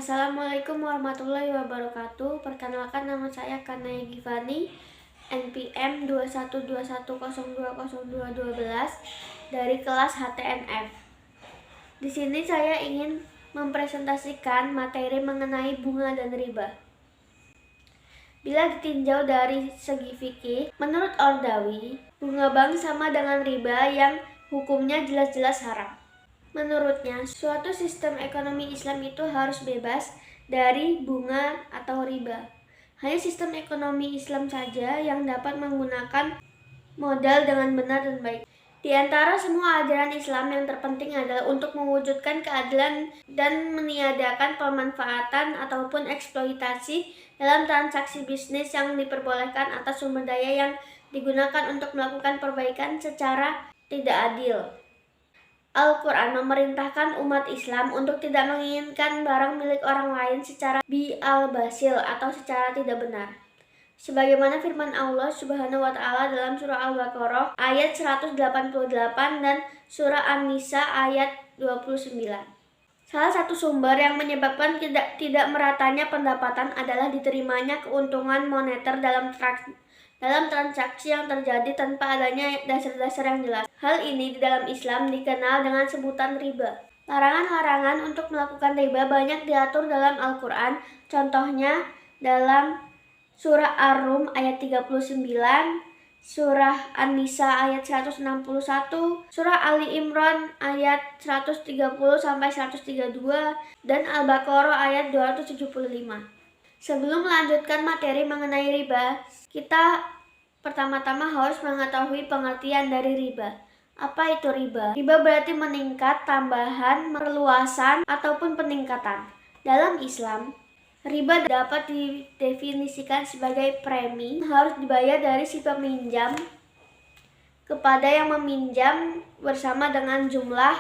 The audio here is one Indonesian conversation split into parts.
Assalamualaikum warahmatullahi wabarakatuh. Perkenalkan, nama saya Kanaya Givani, NPM 2121020212 dari kelas HTNF. Di sini saya ingin mempresentasikan materi mengenai bunga dan riba. Bila ditinjau dari segi fikih, menurut Ordawi, bunga bank sama dengan riba yang hukumnya jelas-jelas haram. Menurutnya, suatu sistem ekonomi Islam itu harus bebas dari bunga atau riba. Hanya sistem ekonomi Islam saja yang dapat menggunakan modal dengan benar dan baik. Di antara semua ajaran Islam, yang terpenting adalah untuk mewujudkan keadilan dan meniadakan pemanfaatan ataupun eksploitasi dalam transaksi bisnis yang diperbolehkan atas sumber daya yang digunakan untuk melakukan perbaikan secara tidak adil. Al-Quran memerintahkan umat Islam untuk tidak menginginkan barang milik orang lain secara bil-basil atau secara tidak benar. Sebagaimana firman Allah Subhanahu wa Ta'ala dalam surah Al-Baqarah ayat 188 dan surah An-Nisa ayat 29. Salah satu sumber yang menyebabkan tidak meratanya pendapatan adalah diterimanya keuntungan moneter dalam transaksi yang terjadi tanpa adanya dasar-dasar yang jelas. Hal ini di dalam Islam dikenal dengan sebutan riba. Larangan-larangan untuk melakukan riba banyak diatur dalam Al-Quran. Contohnya dalam surah Ar-Rum ayat 39, surah An-Nisa ayat 161, surah Ali Imran ayat 130-132, dan Al-Baqarah ayat 275. Sebelum melanjutkan materi mengenai riba, kita pertama-tama harus mengetahui pengertian dari riba. Apa itu riba? Riba berarti meningkat, tambahan, perluasan, ataupun peningkatan. Dalam Islam, riba dapat didefinisikan sebagai premi harus dibayar dari si peminjam kepada yang meminjam bersama dengan jumlah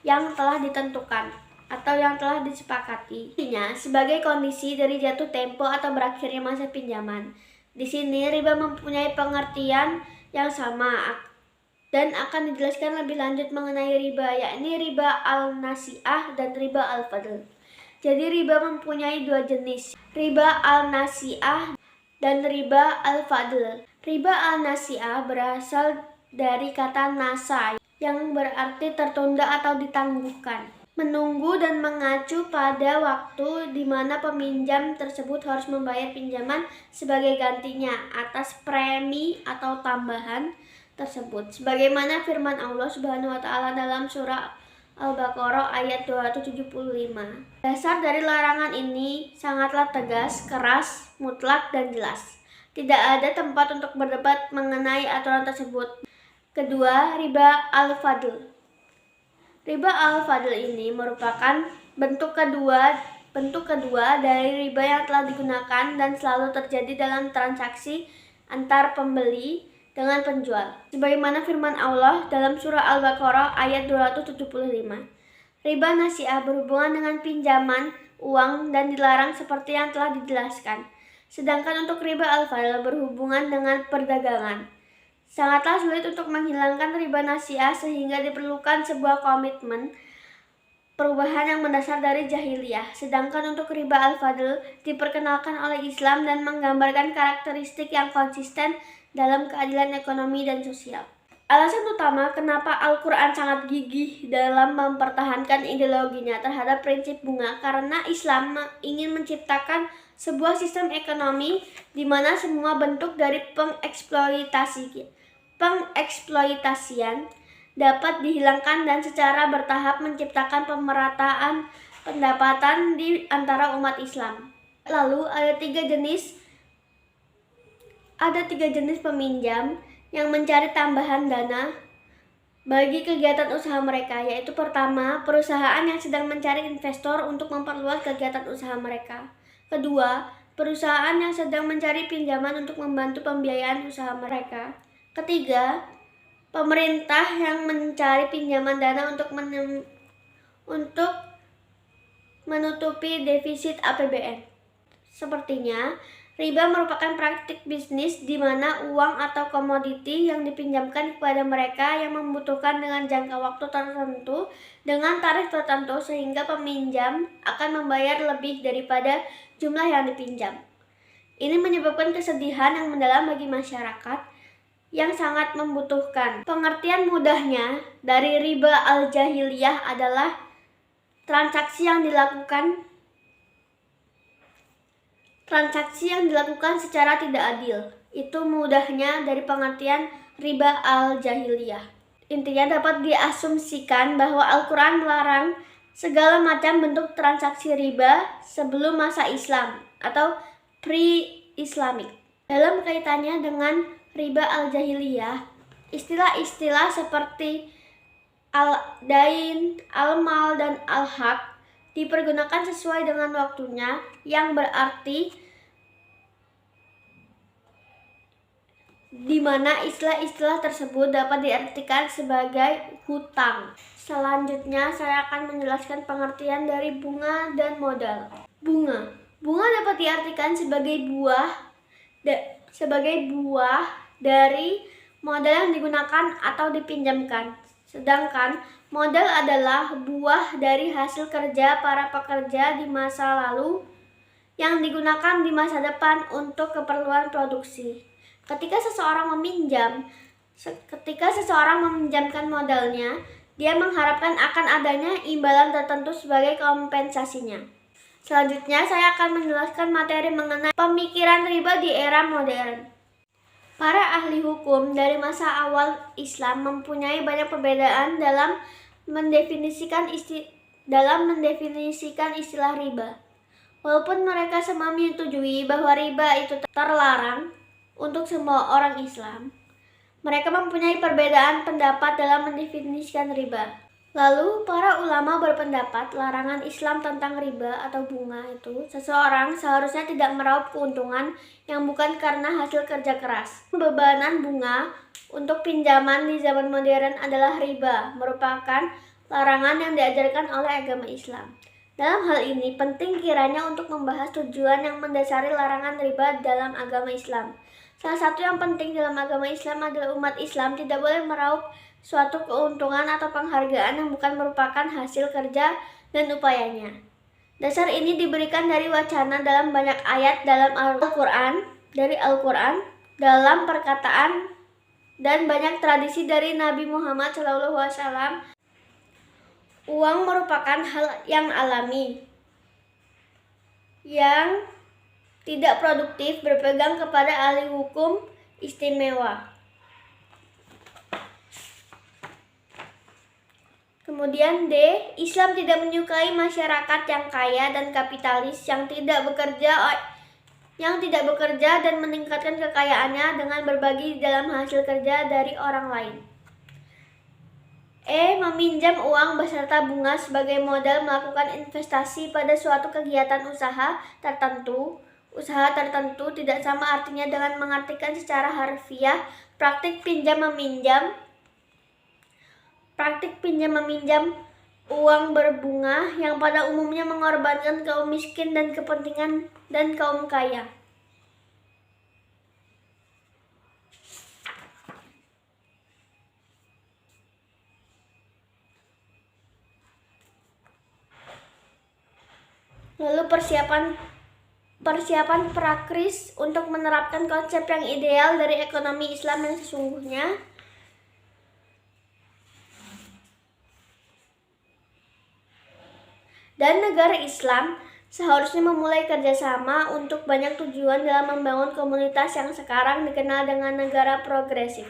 yang telah ditentukan atau yang telah disepakati. Artinya, sebagai kondisi dari jatuh tempo atau berakhirnya masa pinjaman. Di sini riba mempunyai pengertian yang sama dan akan dijelaskan lebih lanjut mengenai riba, yakni riba al-nasi'ah dan riba al-fadl. Jadi riba mempunyai dua jenis, riba al-nasi'ah dan riba al-fadl. Riba al-nasi'ah berasal dari kata nasa yang berarti tertunda atau ditangguhkan, menunggu dan mengacu pada waktu di mana peminjam tersebut harus membayar pinjaman sebagai gantinya atas premi atau tambahan tersebut. Sebagaimana firman Allah Subhanahu wa Ta'ala dalam surah Al-Baqarah ayat 275. Dasar dari larangan ini sangatlah tegas, keras, mutlak, dan jelas. Tidak ada tempat untuk berdebat mengenai aturan tersebut. Kedua, riba al-fadl. Riba al-fadl ini merupakan bentuk kedua dari riba yang telah digunakan dan selalu terjadi dalam transaksi antar pembeli dengan penjual. Sebagaimana firman Allah dalam surah Al-Baqarah ayat 275. Riba nasi'ah berhubungan dengan pinjaman uang dan dilarang seperti yang telah dijelaskan. Sedangkan untuk riba al-fadl berhubungan dengan perdagangan. Sangatlah sulit untuk menghilangkan riba nasi'ah sehingga diperlukan sebuah komitmen perubahan yang mendasar dari jahiliyah. Sedangkan untuk riba al-fadl diperkenalkan oleh Islam dan menggambarkan karakteristik yang konsisten dalam keadilan ekonomi dan sosial. Alasan utama kenapa Al-Quran sangat gigih dalam mempertahankan ideologinya terhadap prinsip bunga karena Islam ingin menciptakan sebuah sistem ekonomi di mana semua bentuk dari pengeksploitasian dapat dihilangkan dan secara bertahap menciptakan pemerataan pendapatan di antara umat Islam. Lalu ada tiga jenis peminjam yang mencari tambahan dana bagi kegiatan usaha mereka, yaitu pertama, perusahaan yang sedang mencari investor untuk memperluas kegiatan usaha mereka. Kedua, perusahaan yang sedang mencari pinjaman untuk membantu pembiayaan usaha mereka. Ketiga, pemerintah yang mencari pinjaman dana untuk menutupi defisit APBN. Sepertinya, Riba merupakan praktik bisnis di mana uang atau komoditi yang dipinjamkan kepada mereka yang membutuhkan dengan jangka waktu tertentu dengan tarif tertentu sehingga peminjam akan membayar lebih daripada jumlah yang dipinjam. Ini menyebabkan kesedihan yang mendalam bagi masyarakat yang sangat membutuhkan. Pengertian mudahnya dari riba al-jahiliyah adalah transaksi yang dilakukan secara tidak adil. Itu mudahnya dari pengertian riba al-jahiliyah. Intinya dapat diasumsikan bahwa Al-Quran melarang segala macam bentuk transaksi riba sebelum masa Islam atau pre-Islamic. Dalam kaitannya dengan riba al-jahiliyah, istilah-istilah seperti al-dain, al-mal, dan al-haq dipergunakan sesuai dengan waktunya, yang berarti di mana istilah-istilah tersebut dapat diartikan sebagai hutang. Selanjutnya saya akan menjelaskan pengertian dari bunga dan modal. Bunga dapat diartikan sebagai buah dari modal yang digunakan atau dipinjamkan. Sedangkan modal adalah buah dari hasil kerja para pekerja di masa lalu yang digunakan di masa depan untuk keperluan produksi. Ketika seseorang meminjamkan modalnya, dia mengharapkan akan adanya imbalan tertentu sebagai kompensasinya. Selanjutnya saya akan menjelaskan materi mengenai pemikiran riba di era modern. Para ahli hukum dari masa awal Islam mempunyai banyak perbedaan dalam mendefinisikan istilah riba. Walaupun mereka semua menyetujui bahwa riba itu terlarang untuk semua orang Islam, mereka mempunyai perbedaan pendapat dalam mendefinisikan riba. Lalu para ulama berpendapat larangan Islam tentang riba atau bunga itu seseorang seharusnya tidak meraup keuntungan yang bukan karena hasil kerja keras. Pembebanan bunga untuk pinjaman di zaman modern adalah riba, merupakan larangan yang diajarkan oleh agama Islam. Dalam hal ini penting kiranya untuk membahas tujuan yang mendasari larangan riba dalam agama Islam. Salah satu yang penting dalam agama Islam adalah umat Islam tidak boleh meraup suatu keuntungan atau penghargaan yang bukan merupakan hasil kerja dan upayanya. Dasar ini diberikan dari wacana dalam banyak ayat dalam Al-Quran, dalam perkataan, dan banyak tradisi dari Nabi Muhammad SAW. Uang merupakan hal yang alami, yang tidak produktif berpegang kepada ahli hukum istimewa. Kemudian D, Islam tidak menyukai masyarakat yang kaya dan kapitalis yang tidak bekerja dan meningkatkan kekayaannya dengan berbagi dalam hasil kerja dari orang lain. E, meminjam uang beserta bunga sebagai modal melakukan investasi pada suatu kegiatan usaha tertentu. Usaha tertentu tidak sama artinya dengan mengartikan secara harfiah praktik pinjam-meminjam uang berbunga yang pada umumnya mengorbankan kaum miskin dan kepentingan dan kaum kaya. Lalu persiapan prakris untuk menerapkan konsep yang ideal dari ekonomi Islam yang sesungguhnya. Dan negara Islam seharusnya memulai kerjasama untuk banyak tujuan dalam membangun komunitas yang sekarang dikenal dengan negara progresif.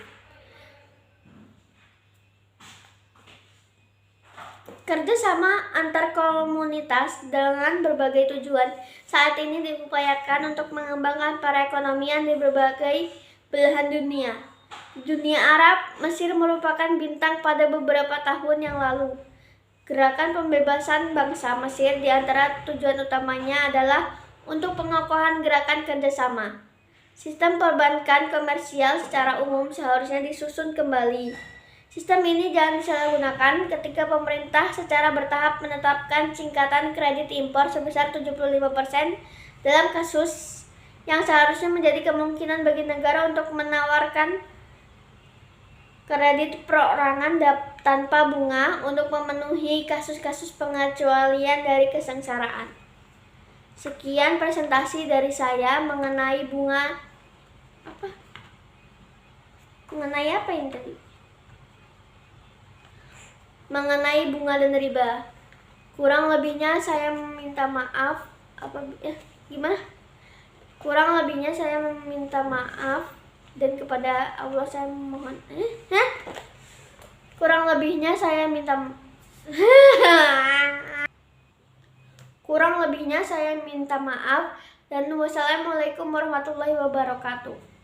Kerjasama antar komunitas dengan berbagai tujuan saat ini diupayakan untuk mengembangkan perekonomian di berbagai belahan dunia. Dunia Arab, Mesir merupakan bintang pada beberapa tahun yang lalu. Gerakan pembebasan bangsa Mesir di antara tujuan utamanya adalah untuk pengokohan gerakan kerjasama. Sistem perbankan komersial secara umum seharusnya disusun kembali. Sistem ini jangan disalahgunakan ketika pemerintah secara bertahap menetapkan singkatan kredit impor sebesar 75% dalam kasus yang seharusnya menjadi kemungkinan bagi negara untuk menawarkan kredit perorangan tanpa bunga untuk memenuhi kasus-kasus pengecualian dari kesengsaraan. Sekian presentasi dari saya mengenai bunga mengenai apa ini tadi? Mengenai bunga dan riba. Kurang lebihnya saya minta maaf. Gimana? Kurang lebihnya saya meminta maaf dan kepada Allah saya mohon. Kurang lebihnya saya minta Kurang lebihnya saya minta maaf dan wassalamualaikum warahmatullahi wabarakatuh.